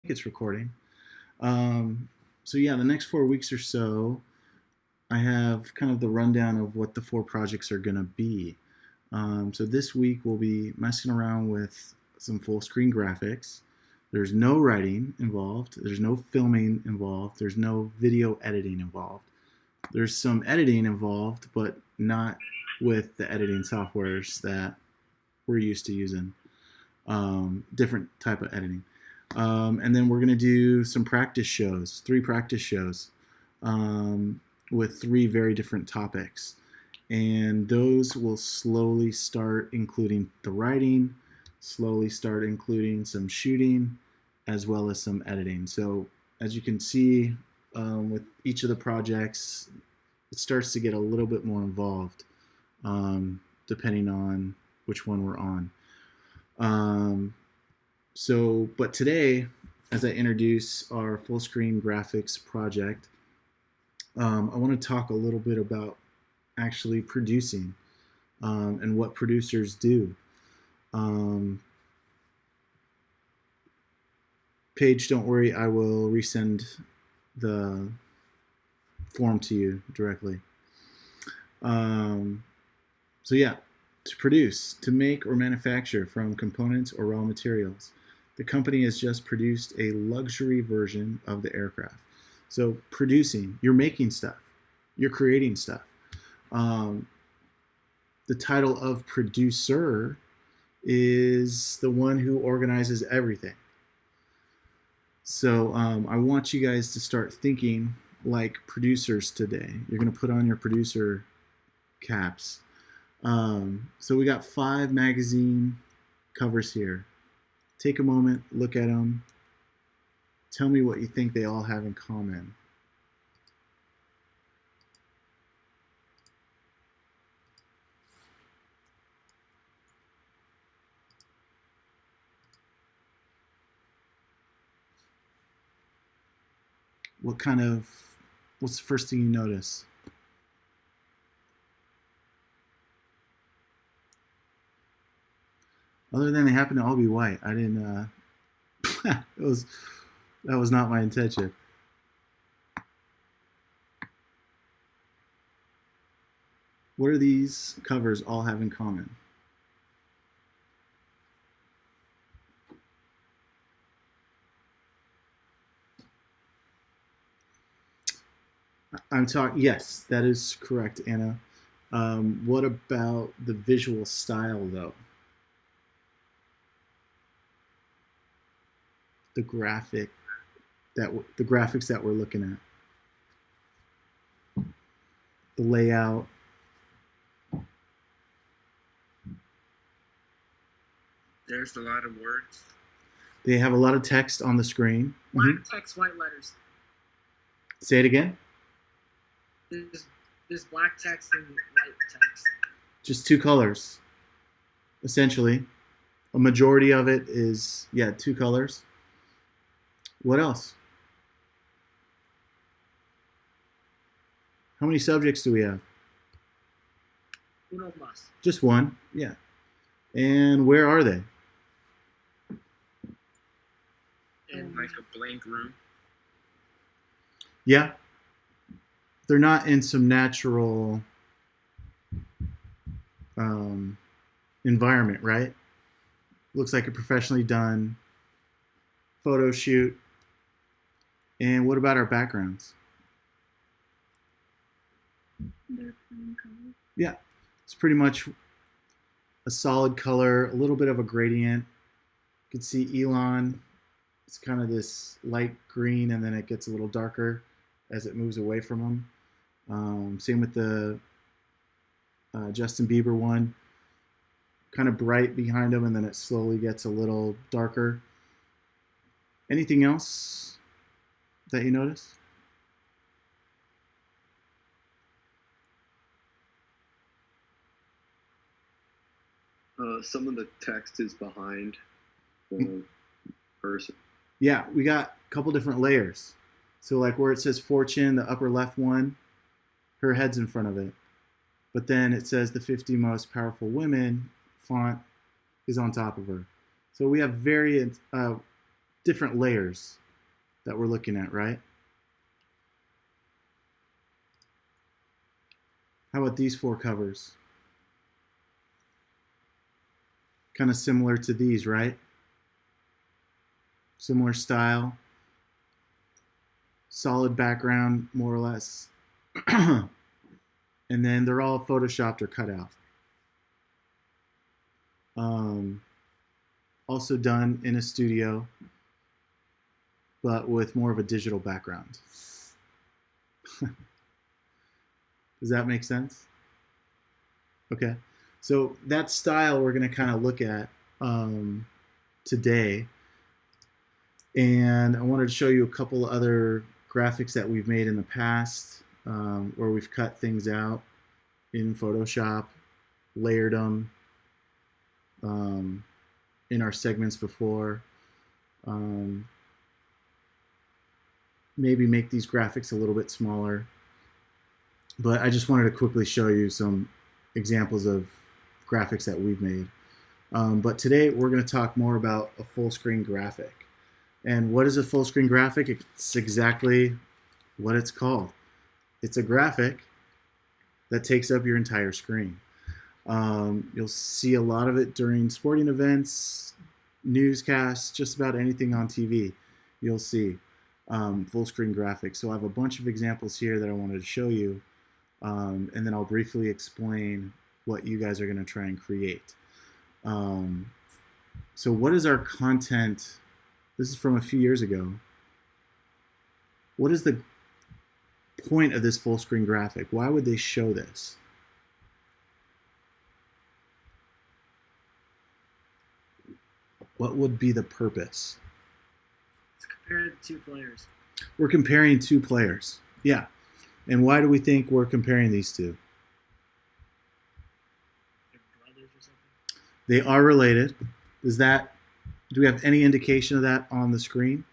It's recording. Um, so yeah, the next 4 weeks or so, I have kind of the rundown of what the four projects are gonna be. So this week we'll be messing around with some full screen graphics. There's no writing involved. There's no filming involved. There's no video editing involved. There's some editing involved, but not with the editing softwares that we're used to using. Different type of editing. And then we're going to do some practice shows, 3 practice shows with 3 very different topics. And those will slowly start including the writing, slowly start including some shooting, as well as some editing. So as you can see with each of the projects, it starts to get a little bit more involved depending on which one we're on. But today, as I introduce our full screen graphics project, I want to talk a little bit about actually producing and what producers do. Paige, don't worry, I will resend the form to you directly. So yeah, to produce, to make or manufacture from components or raw materials. The company has just produced a luxury version of the aircraft. So producing, you're making stuff, you're creating stuff. The title of producer is the one who organizes everything. So I want you guys to start thinking like producers today. You're going to put on your producer caps. So we got 5 magazine covers here. Take a moment, look at them. Tell me what you think they all have in common. What's the first thing you notice? Other than they happen to all be white. I didn't, that was not my intention. What do these covers all have in common? I'm talking, yes, that is correct, Anna. What about the visual style, though? The graphic the graphics that we're looking at, the layout. There's a lot of words. They have a lot of text on the screen. Black text, white letters. Say it again. There's black text and white text. Just 2 colors, essentially. A majority of it is, 2 colors. What else? How many subjects do we have? Uno más. Just one, yeah. And where are they? In like a blank room. Yeah. They're not in some natural environment, right? Looks like a professionally done photo shoot. And what about our backgrounds? They're plain colors. Yeah, it's pretty much a solid color, a little bit of a gradient. You can see Elon. It's kind of this light green, and then it gets a little darker as it moves away from him. Same with the Justin Bieber one. Kind of bright behind him, and then it slowly gets a little darker. Anything else that you notice? Some of the text is behind the person. Yeah, we got a couple different layers. So like where it says Fortune, the upper left one, her head's in front of it. But then it says the 50 most powerful women font is on top of her. So we have different layers that we're looking at, right? How about these 4 covers? Kind of similar to these, right? Similar style. Solid background, more or less. And then they're all photoshopped or cut out. Also done in a studio, but with more of a digital background. Does that make sense? Okay. So that style we're going to kind of look at today. And I wanted to show you a couple other graphics that we've made in the past where we've cut things out in Photoshop, layered them in our segments before. Maybe make these graphics a little bit smaller. But I just wanted to quickly show you some examples of graphics that we've made. But today we're going to talk more about a full screen graphic. And what is a full screen graphic? It's exactly what it's called. It's a graphic that takes up your entire screen. You'll see a lot of it during sporting events, newscasts, just about anything on TV. You'll see full screen graphics. So I have a bunch of examples here that I wanted to show you. And then I'll briefly explain what you guys are going to try and create. So what is our content? This is from a few years ago. What is the point of this full screen graphic? Why would they show this? What would be the purpose? It's compared to 2 players. We're comparing 2 players. Yeah. And why do we think we're comparing these 2? They're brothers or something. They are related. Do we have any indication of that on the screen?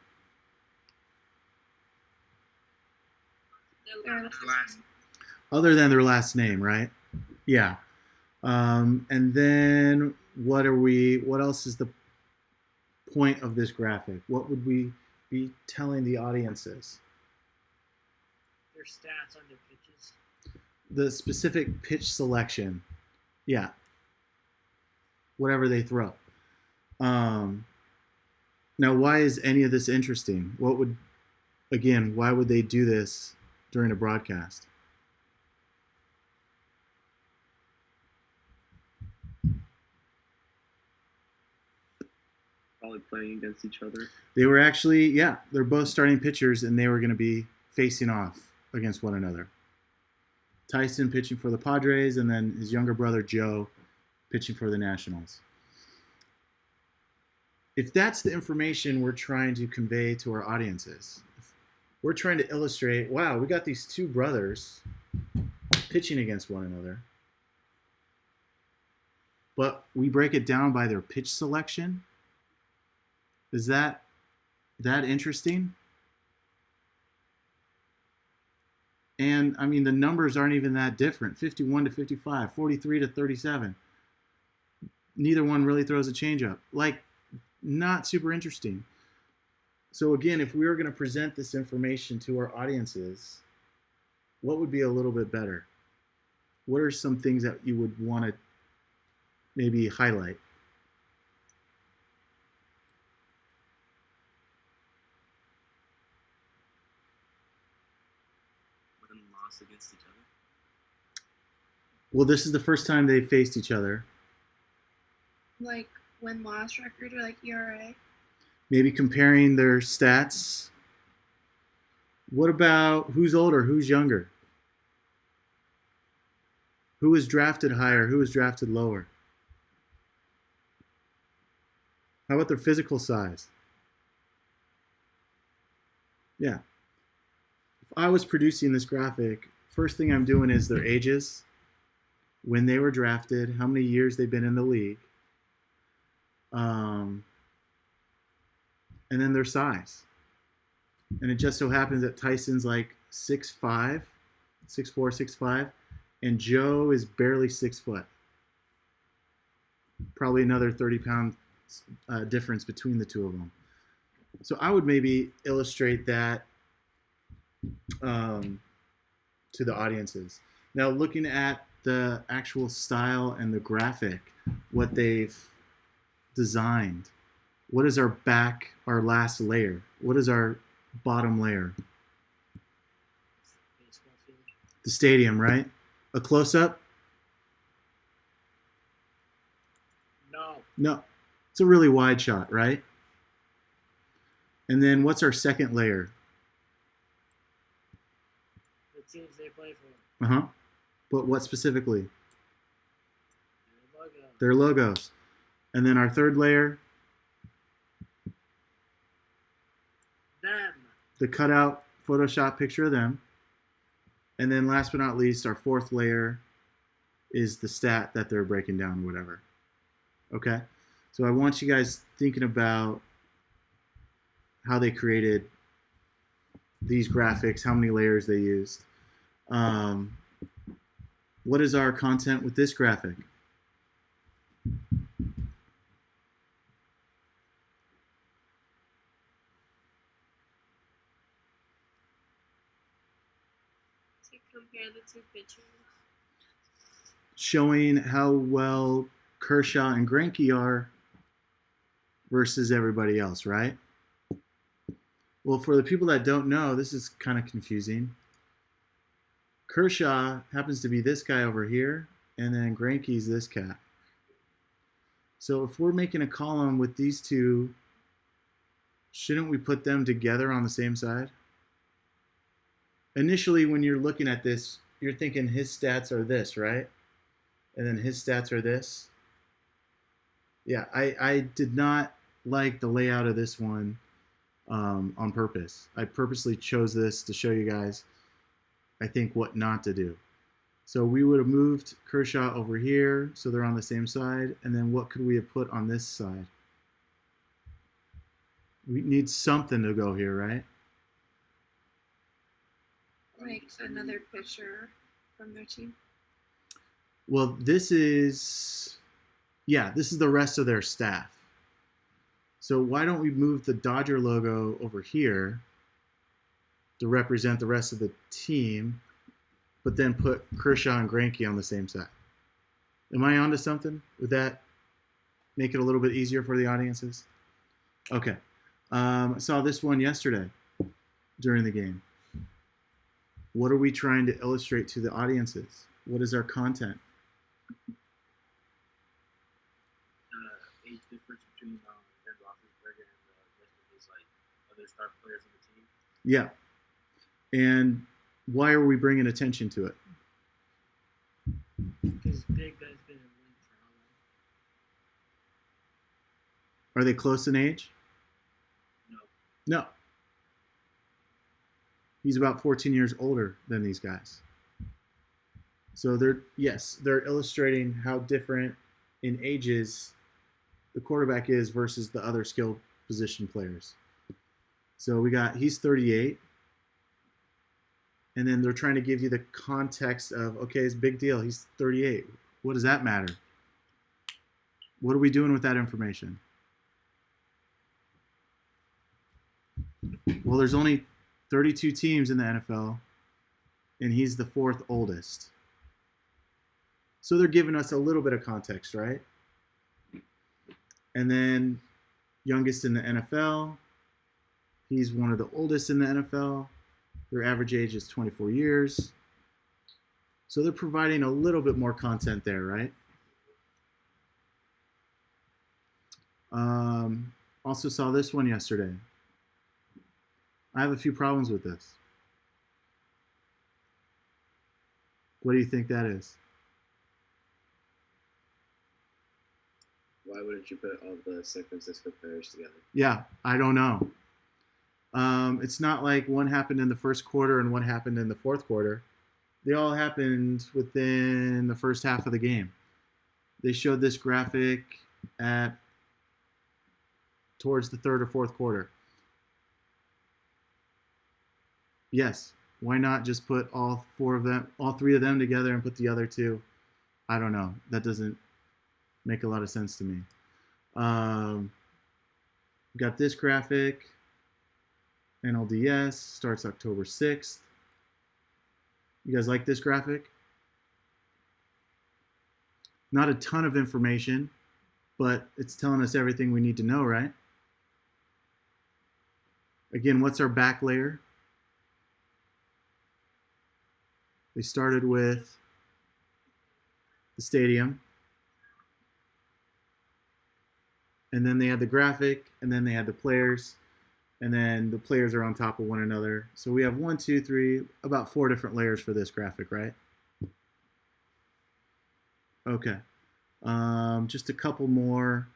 Their Last. Other than their last name, right? Yeah. And then what else is the point of this graphic? What would we be telling the audiences? Their stats on their pitches. The specific pitch selection. Yeah. Whatever they throw. Now, why is any of this interesting? Why would they do this during a broadcast? Probably playing against each other. They were actually, yeah, they're both starting pitchers and they were going to be facing off against one another. Tyson pitching for the Padres and then his younger brother Joe pitching for the Nationals. If that's the information we're trying to convey to our audiences, if we're trying to illustrate, wow, we got these 2 brothers pitching against one another, but we break it down by their pitch selection. Is that interesting? And I mean, the numbers aren't even that different. 51 to 55, 43 to 37. Neither one really throws a changeup. Like, not super interesting. So again, if we were going to present this information to our audiences, what would be a little bit better? What are some things that you would want to maybe highlight? Win and loss against each other. Well, this is the first time they faced each other. like win-loss record or like ERA. Maybe comparing their stats. What about who's older, who's younger? Who was drafted higher, who was drafted lower? How about their physical size? Yeah. If I was producing this graphic, first thing I'm doing is their ages, when they were drafted, how many years they've been in the league, and then their size. And it just so happens that Tyson's like 6'5", 6'4", 6'5", and Joe is barely 6 foot. Probably another 30-pound difference between the two of them. So I would maybe illustrate that um, to the audiences. Now, looking at the actual style and the graphic, what they've designed, what is our last layer? What is our bottom layer? Baseball field. The stadium, right? A close up? No. No. It's a really wide shot, right? And then what's our second layer? The teams they play for. Uh huh. But what specifically? Their logo. Their logos. And then our third layer, Them. the cutout Photoshop picture of them. And then last but not least, our fourth layer is the stat that they're breaking down, whatever. Okay? So I want you guys thinking about how they created these graphics, how many layers they used. What is our content with this graphic? To compare the two pictures. Showing how well Kershaw and Greinke are versus everybody else, right? Well, for the people that don't know, this is kind of confusing. Kershaw happens to be this guy over here, and then Greinke's this cat. So if we're making a column with these two, shouldn't we put them together on the same side? Initially, when you're looking at this, you're thinking his stats are this, right? And then his stats are this. Yeah, I did not like the layout of this one on purpose. I purposely chose this to show you guys, I think, what not to do. So we would have moved Kershaw over here so they're on the same side. And then what could we have put on this side? We need something to go here, right? Like another picture from their team. Well, this is the rest of their staff. So why don't we move the Dodger logo over here to represent the rest of the team, but then put Kershaw and Greinke on the same side? Am I onto something? Would that make it a little bit easier for the audiences? Okay. I saw this one yesterday during the game. What are we trying to illustrate to the audiences? What is our content? Age difference between Ben Roethlisberger and the rest of his other star players on the team. Yeah. And why are we bringing attention to it? Because Big Guy's been in the league for how long? Are they close in age? No. No. He's about 14 years older than these guys. So they're illustrating how different in ages the quarterback is versus the other skilled position players. So he's 38. And then they're trying to give you the context of, okay, it's a big deal. He's 38. What does that matter? What are we doing with that information? Well, there's only 32 teams in the NFL, and he's the fourth oldest. So they're giving us a little bit of context, right? And then youngest in the NFL, he's one of the oldest in the NFL. Their average age is 24 years. So they're providing a little bit more content there, right? Also saw this one yesterday. I have a few problems with this. What do you think that is? Why wouldn't you put all the San Francisco players together? Yeah, I don't know. It's not like one happened in the first quarter and one happened in the fourth quarter. They all happened within the first half of the game. They showed this graphic towards the third or fourth quarter. Yes, why not just put all three of them together and put the other two? I don't know. That doesn't make a lot of sense to me. Got this graphic. NLDS starts October 6th. You guys like this graphic? Not a ton of information, but it's telling us everything we need to know, right? Again, what's our back layer? They started with the stadium, and then they had the graphic, and then they had the players, and then the players are on top of one another. So we have 1, 2, 3, about 4 different layers for this graphic, right? Okay. Just a couple more.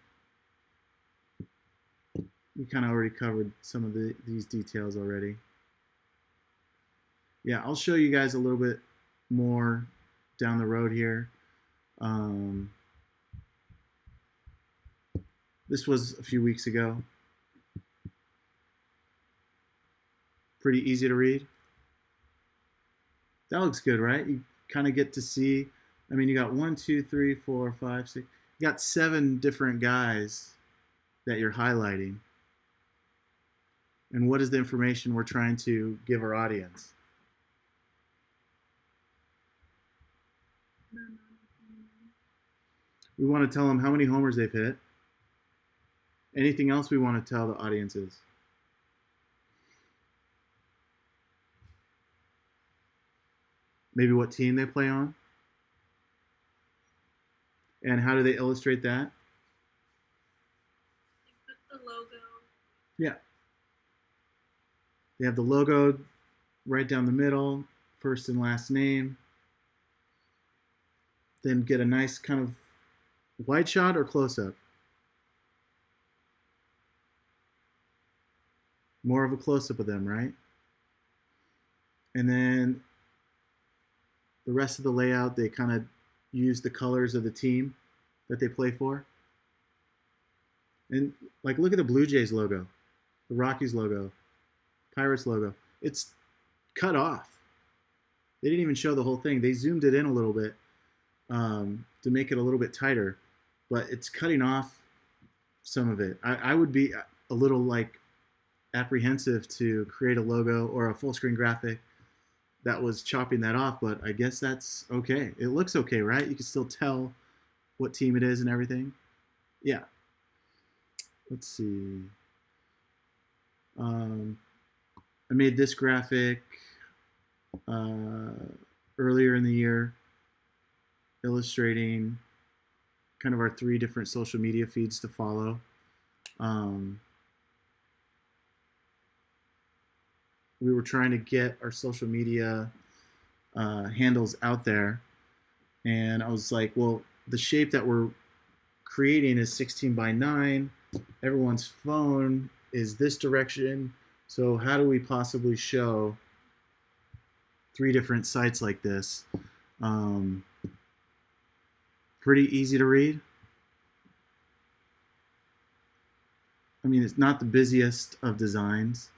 We kind of already covered some of these details already. Yeah, I'll show you guys a little bit more down the road here. This was a few weeks ago. Pretty easy to read. That looks good, right? You kind of get to see, I mean, you got 1, 2, 3, 4, 5, 6. You got 7 different guys that you're highlighting. And what is the information we're trying to give our audience? We want to tell them how many homers they've hit. Anything else we want to tell the audiences? Maybe what team they play on? And how do they illustrate that? Put the logo. Yeah. They have the logo right down the middle, first and last name. Then get a nice kind of wide shot or close-up? More of a close-up of them, right? And then the rest of the layout, they kind of use the colors of the team that they play for. And like, look at the Blue Jays logo, the Rockies logo, Pirates logo. It's cut off. They didn't even show the whole thing. They zoomed it in a little bit to make it a little bit tighter, but it's cutting off some of it. I would be a little like apprehensive to create a logo or a full screen graphic that was chopping that off, but I guess that's okay. It looks okay, right? You can still tell what team it is and everything. Yeah. Let's see. I made this graphic earlier in the year, illustrating kind of our 3 different social media feeds to follow. We were trying to get our social media handles out there, and I was like, well, the shape that we're creating is 16 by 9. Everyone's phone is this direction. So how do we possibly show 3 different sites like this? Pretty easy to read. I mean, it's not the busiest of designs,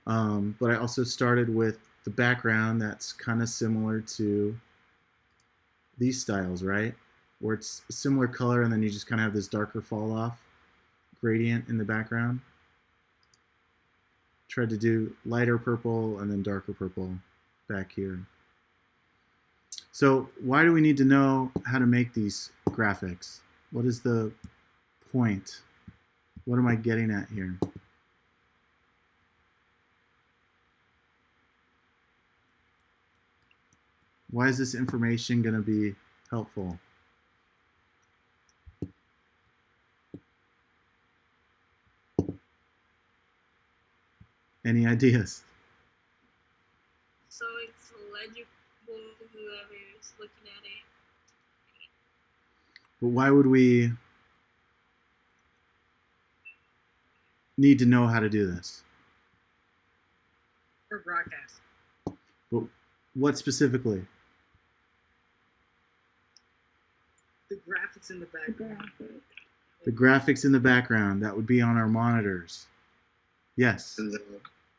but I also started with the background that's kind of similar to these styles, right? Where it's a similar color and then you just kind of have this darker fall off gradient in the background. Tried to do lighter purple and then darker purple back here. So why do we need to know how to make these graphics? What is the point? What am I getting at here? Why is this information going to be helpful? Any ideas? So it's legible to whoever is looking at it. But why would we need to know how to do this? For broadcast. But what specifically? The graphics in the background. The graphics in the background, that would be on our monitors. Yes. And the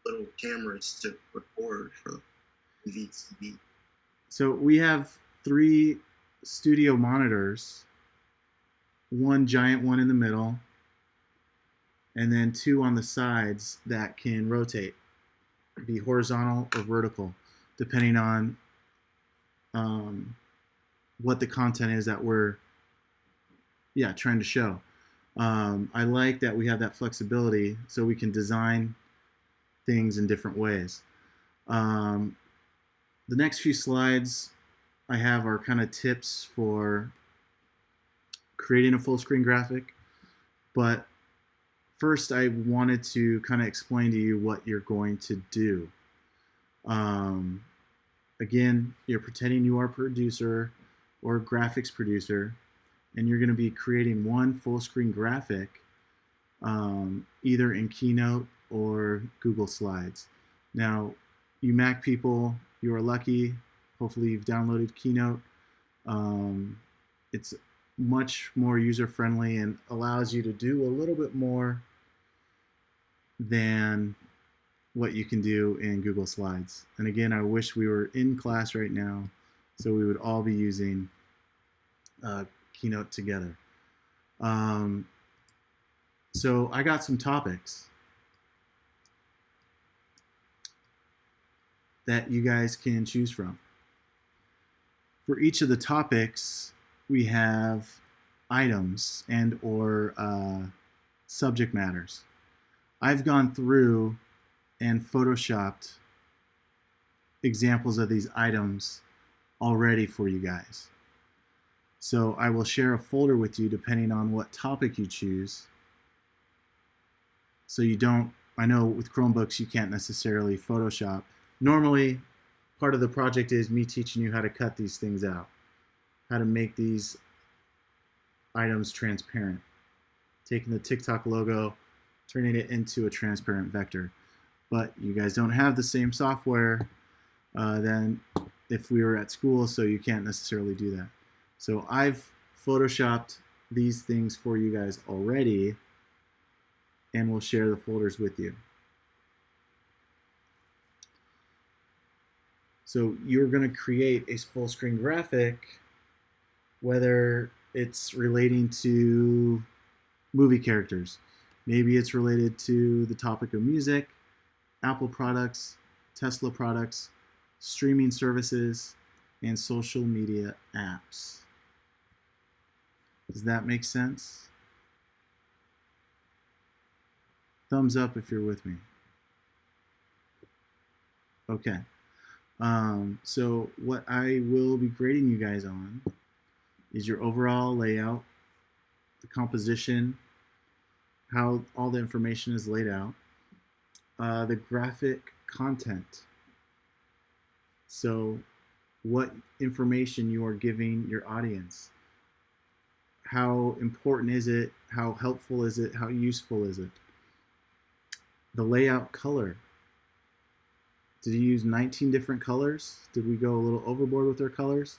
little cameras to record for VTV. So we have 3 studio monitors, 1 giant one in the middle, and then 2 on the sides that can rotate. be horizontal or vertical, depending on what the content is that we're trying to show. I like that we have that flexibility so we can design things in different ways. The next few slides I have are kind of tips for creating a full screen graphic, but first I wanted to kind of explain to you what you're going to do. Again, you're pretending you are a producer or a graphics producer, and you're going to be creating one full screen graphic either in Keynote or Google Slides. Now, you Mac people, you are lucky. Hopefully you've downloaded Keynote. It's much more user-friendly and allows you to do a little bit more than what you can do in Google Slides. And again, I wish we were in class right now so we would all be using Keynote together. So I got some topics that you guys can choose from. For each of the topics, we have items and or subject matters. I've gone through and photoshopped examples of these items already for you guys. So I will share a folder with you depending on what topic you choose. So you don't, I know with Chromebooks you can't necessarily Photoshop. Normally, part of the project is me teaching you how to cut these things out, how to make these items transparent. Taking the TikTok logo, turning it into a transparent vector. But you guys don't have the same software than if we were at school, so you can't necessarily do that. So I've photoshopped these things for you guys already, and we'll share the folders with you. So you're going to create a full screen graphic, whether it's relating to movie characters. Maybe it's related to the topic of music, Apple products, Tesla products, streaming services, and social media apps. Does that make sense? Thumbs up if you're with me. Okay. So what I will be grading you guys on is your overall layout, the composition, how all the information is laid out, the graphic content. So what information you are giving your audience. How important is it? How helpful is it? How useful is it? The layout color. Did you use 19 different colors? Did we go a little overboard with our colors?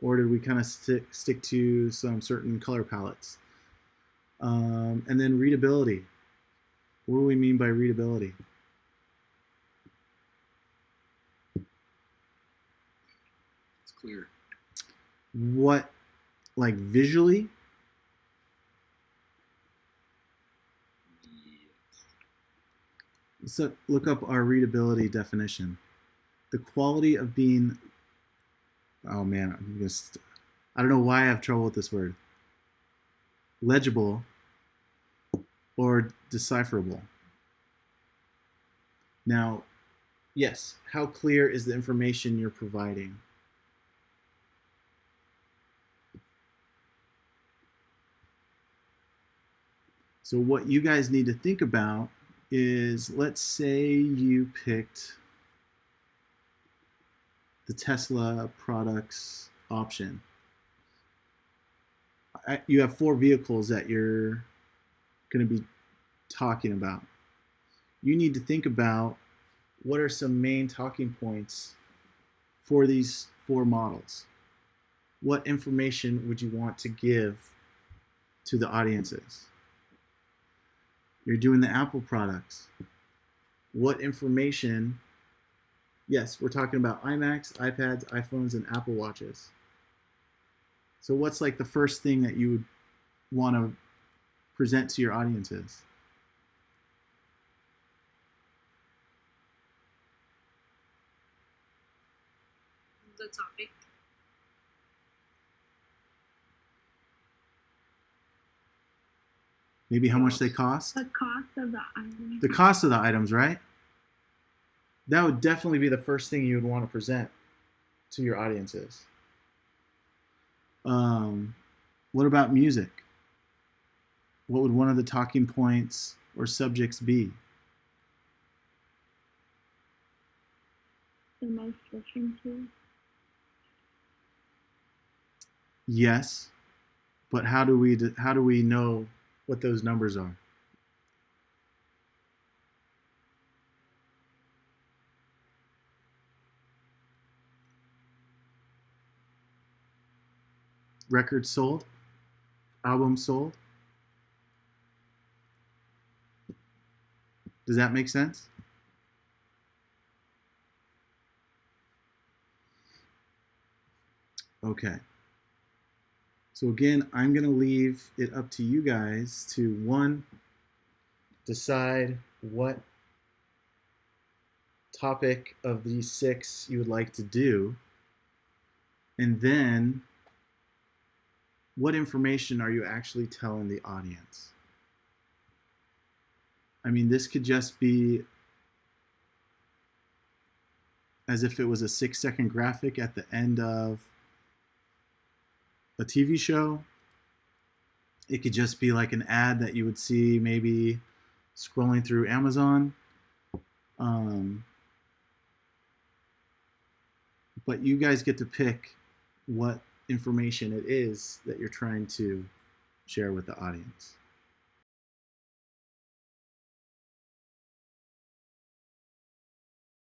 Or did we kind of stick to some certain color palettes? And then readability. What do we mean by readability? It's clear. What, like visually? So look up our readability definition. The quality of being, oh man, I don't know why I have trouble with this word. Legible or decipherable. Now, yes, how clear is the information you're providing? So what you guys need to think about is, let's say you picked the Tesla products option. You have 4 vehicles that you're going to be talking about. You need to think about what are some main talking points for these 4 models. What information would you want to give to the audiences? You're doing the Apple products. What information? Yes, we're talking about iMacs, iPads, iPhones, and Apple Watches. So what's like the first thing that you would want to present to your audiences? the topic. Maybe how much they cost? The cost of the item. The cost of the items, right? That would definitely be the first thing you would want to present to your audiences. What about music? What would one of the talking points or subjects be? The most listened to. Yes, but how do we know what those numbers are? Records sold, albums sold. Does that make sense? Okay. So again, I'm going to leave it up to you guys to, one, decide what topic of these 6 you would like to do, and then what information are you actually telling the audience? I mean, this could just be as if it was a 6-second graphic at the end of a TV show. It could just be like an ad that you would see maybe scrolling through Amazon. But you guys get to pick what information it is that you're trying to share with the audience.